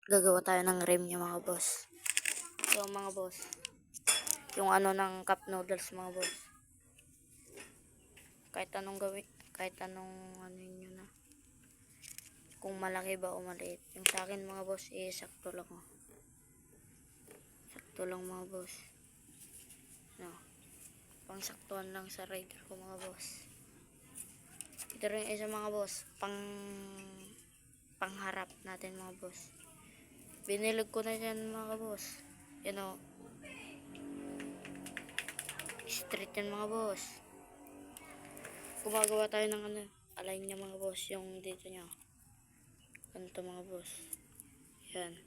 Gagawa tayo ng rim niya mga boss. So mga boss, yung ano ng cup noodles mga boss. Kahit anong gawin, kahit anong ano yun na. Kung malaki ba o maliit. Yung sa akin mga boss, sakto lang oh. Sakto lang mga boss. No. Pangsaktuan lang sa rider ko mga boss. Ito rin isa mga boss, pangharap natin mga boss. Binilig ko na dyan mga boss. Yan o. Straight yan mga boss. Gumagawa tayo ng ano, align niya mga boss. Yung dito niya. Ganito mga boss. Yan.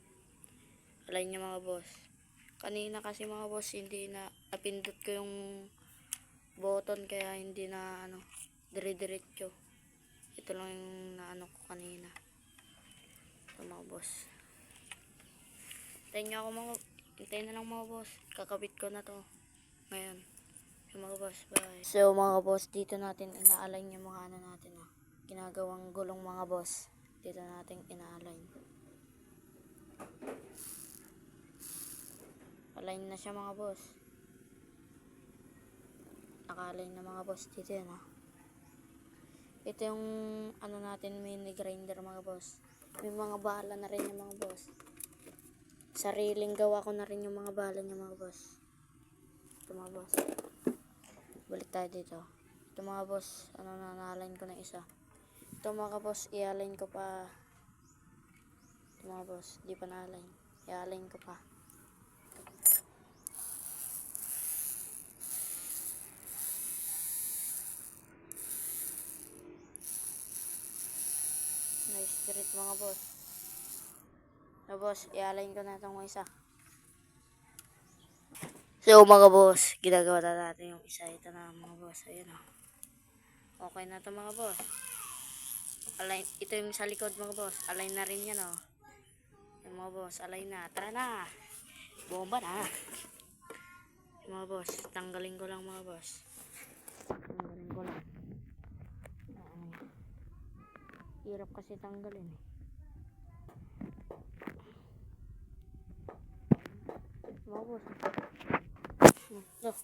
Align niya mga boss. Kanina kasi mga boss, hindi na napindot ko yung button kaya hindi na ano, dire-diretso. Ito lang yung naano ko kanina. Ito mga boss. Hintayin na lang mga boss. Kakabit ko na to. Ngayon. Yung mga boss, bye. So mga boss, dito natin ina-align yung mga ano natin. Ginagawang gulong mga boss. Dito natin ina-align. Align na siya mga boss. Naka-align na mga boss. Dito yan ha. Ito yung ano natin, mini grinder mga boss. May mga bala na rin yung mga boss. Sariling gawa ko na rin yung mga bala niya mga boss. Ito mga boss. Balik tayo dito. Ito mga boss, ano na, na-align ko na isa. Ito mga boss, i-align ko pa. Ito mga boss, di pa na-align. I-align ko pa. Nice spirit mga boss. So boss, i-align ko na itong isa. So mga boss, ginagawa na natin yung isa. Ito na mga boss, ayun o. Okay na ito mga boss. Align, ito yung sa likod mga boss. Align na rin yan o. Yung mga boss, align na. Tara na. Bomba na. Yung mga boss, tanggalin ko lang mga boss. Tanggalin ko lang. Hirap kasi tanggalin eh. Mga boss. Ito.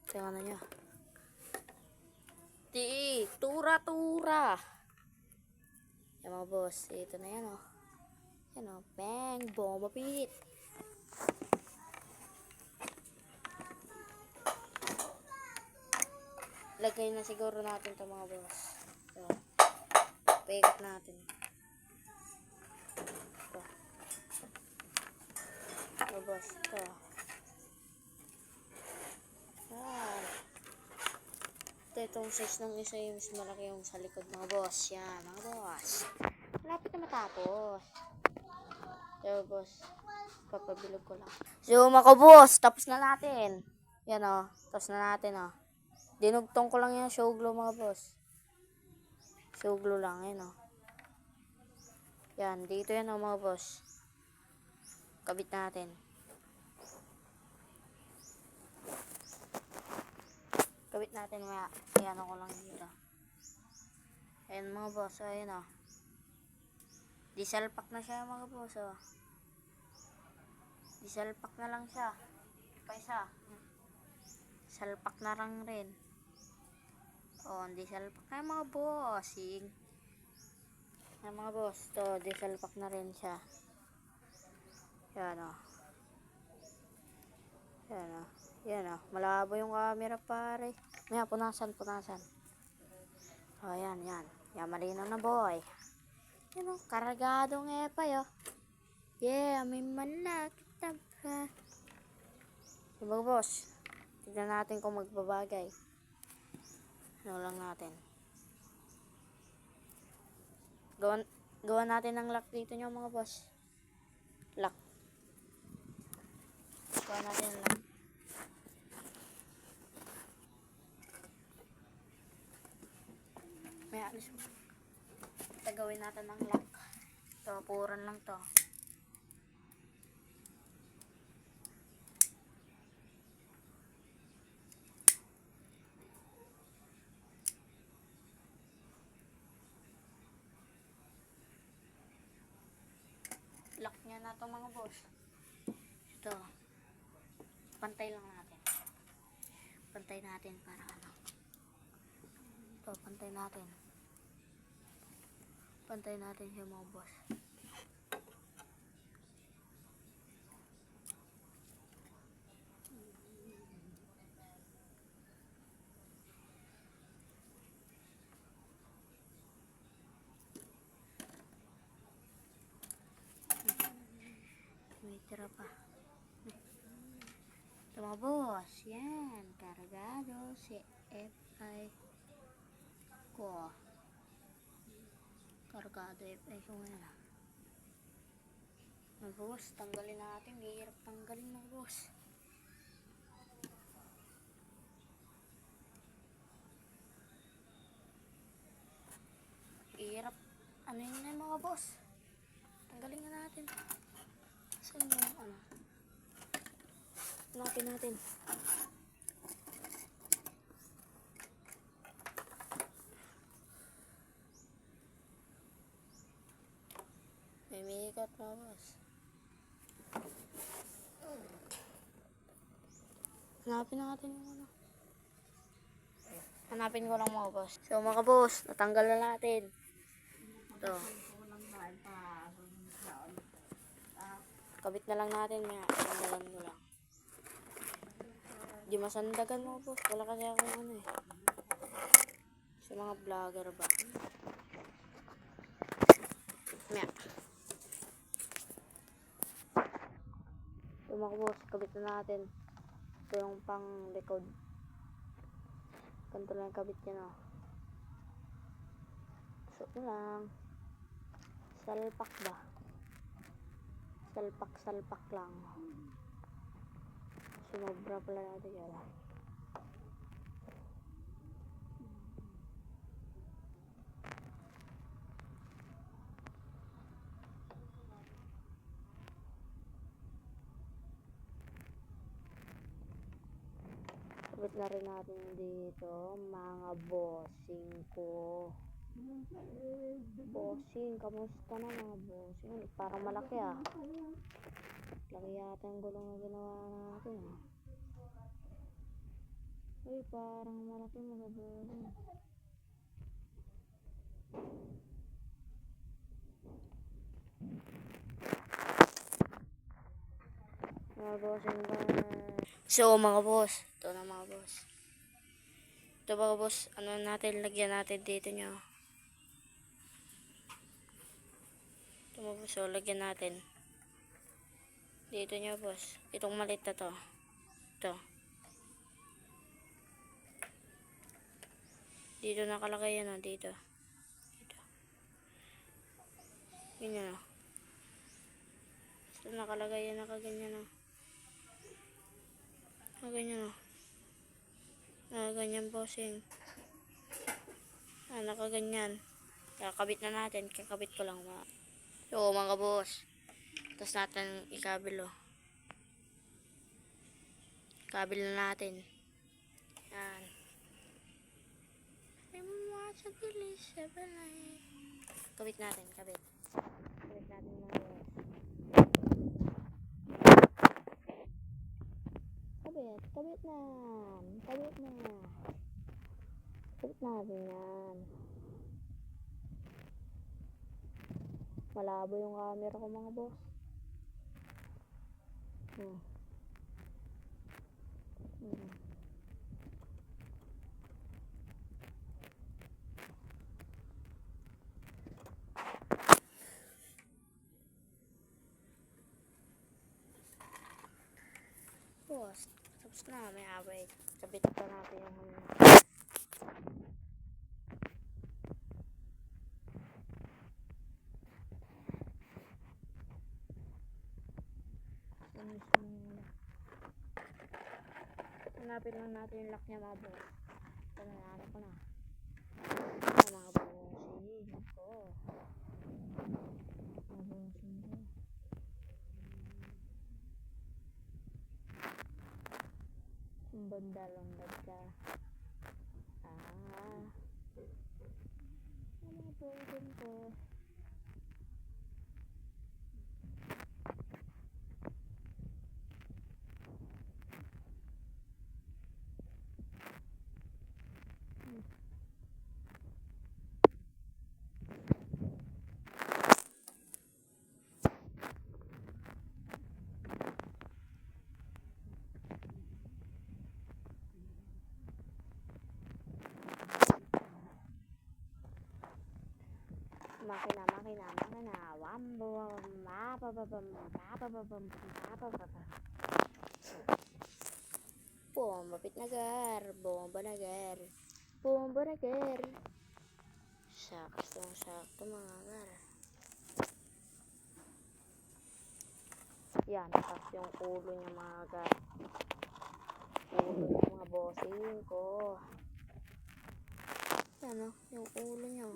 Tingnan na niya. Tura. Yung mga boss, ito na yan o. Yan o, bang, bomba pit. Lagay na siguro natin ito mga boss. Ito. Paikot natin. Ito. Ito boss, ito. Itong size ng isa yung mas malaki yung sa likod mga boss. Yan mga boss. Malapit na matapos. So boss, papabilog ko lang. So mga boss, tapos na natin. Yan o, tapos na natin o. Dinugtong ko lang yung show glue mga boss. Show glue lang, yan o. Yan, dito yan o mga boss. Kabit natin. Kabit natin maya. Ayan ako lang dito. Ayan mga boss. Ayan o. Diesel pack na siya mga boss o. Diesel pack na lang siya. Pa isa. Diesel pack na lang rin. O, diesel pack na mga bossing. Ayan mga boss. To, diesel pack na rin siya. Ayan o. Ayan o. Yan o, malabo yung camera pare. Maya, punasan. O, yan. Yan, malinaw na boy. Yan o, karagadong epay o. Yeah, may manakita pa. Diba boss? Tignan natin kung magbabagay. Ano lang natin. Gawa natin ng lock dito nyo mga boss. Lock. Gawa natin ng lock. May alis mo. Gawin natin ng lock. Ito, puran lang to. Lock niyan. Ganyan na ito mga boss. Ito. Pantay lang natin. Pantay natin para ano. Ito, pantay natin. Pantay natin siya mga boss. May tira pa. Ito mga boss. Yan. Kargado si FI ko. Kargado FI ko ngayon. Mga boss, tanggalin natin. Hirap tanggalin mga boss. Hirap. Ano yun na mga boss? Tanggalin na natin. Saan yung ano? Hanapin natin. May mikat mga boss. Hanapin natin yung ano. Hanapin ko lang mga boss. So mga boss, natanggal na natin. Ito. Kabit na lang natin. Tanggalan ko lang. Di masandagan mga boss. Wala kasi akong ano eh. Sa mga vlogger ba. Maya. So mga boss, kabit na natin. Ito yung pang likod. Ganito lang yung kabit niya, no? So ito lang. Salpak ba? Salpak lang. Sumobra pala natin yan. Kabit na rin natin dito, mga bossing ko. Bossing, kamusta na mga bossing? Parang malaki ah. Laki yata ang gulong na ginawa natin ah. Uy, parang malaki mga bossing. Mga bossing ba? So mga boss, ito na mga boss. Ito mga boss, ano natin, lagyan natin dito nyo. Ito mga boss, so lagyan natin. Dito nyo boss, itong malit na to. Ito. Dito nakalagay yan o, dito. Dito. Yun yun o. So nakalagay yan, nakaganyan o. Nakaganyan o. Nakaganyan bossing. Nakaganyan. Kakabit na natin, kakabit ko lang mga. So mga boss, tapos natin ikabil o. Kabil na natin. Yan. Kabit natin, kabit. Kabit natin mga boss. Kabit na. Kabit na. Kabit natin yan. Malabo yung camera ko mga boss. Boss, tapos na, may away. Kabit pa natin yung hanapin lang natin yung lock niya mga boss. Ito na, hanap ko na. Mga bossing ko. Mga bossing ko. Banda-lambad ka. Mga bossing ko. makina. Wambo, mapapapam, mapapapam, mapapapam. Bomba pitnagar, bomba nagar, bomba nagar. Sakto mga gar. Yan, tapos yung ulo niya mga gar. Ulo ng mga bossing ko. Yan o, yung ulo niya.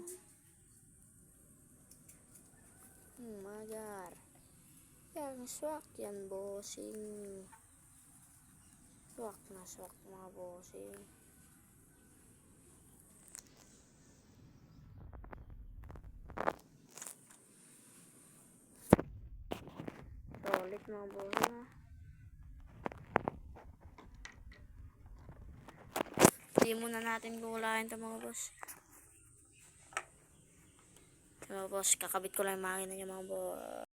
Magar. Yan, swak yan bossing. Swak na swak mga bossing. Solid mga bossing ha. Hindi muna natin gulayan ito mga boss. Mga boss, kakabit ko lang yung makina niya mga boss.